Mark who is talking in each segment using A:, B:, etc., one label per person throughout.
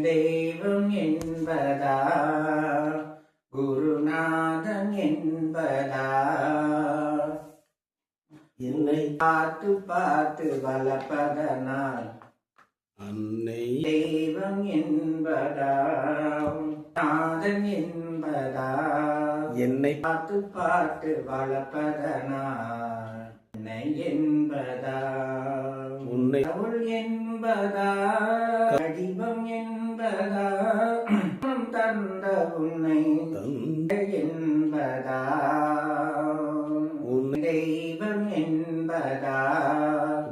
A: தெய்வம் என்பதா குருநாதன் என்பதா என்னை பார்த்து பார்த்து வளர்ப்பதனால் அன்னை தெய்வம் என்பதா நாதன் என்பதா என்னை பார்த்து பார்த்து வளர்ப்பதனால் என்னை என்பதா உன்னை அவள் என்பதா வடிவம் என்பதா தந்த உன்னை என்பதா உன் தெய்வம் என்பதா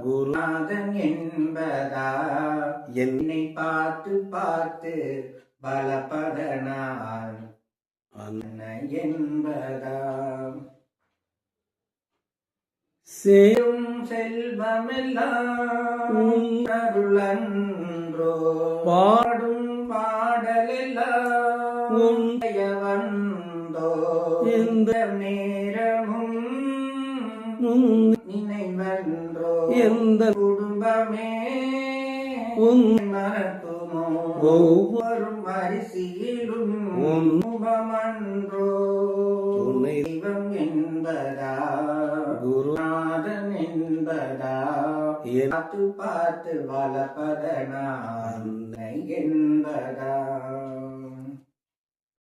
A: குருநாதன் என்பதா என்னை பார்த்து பார்த்து பலப்பதனால் அன்னை என்பதா சேரும் செல்வமெல்லாம் அருளன்றோ பாடும் பாடலெல்லாம் வந்தோ எந்த நேரமும் நினைவன்றோ எந்த குடும்பமே மறக்குமோ ஒவ்வொரு அரிசியிலும் முகமன்றோ தெய்வம் என்பதா குருநாதன் என்பதா பார்த்து பார்த்து வளர்ப்பதனால் என்பதா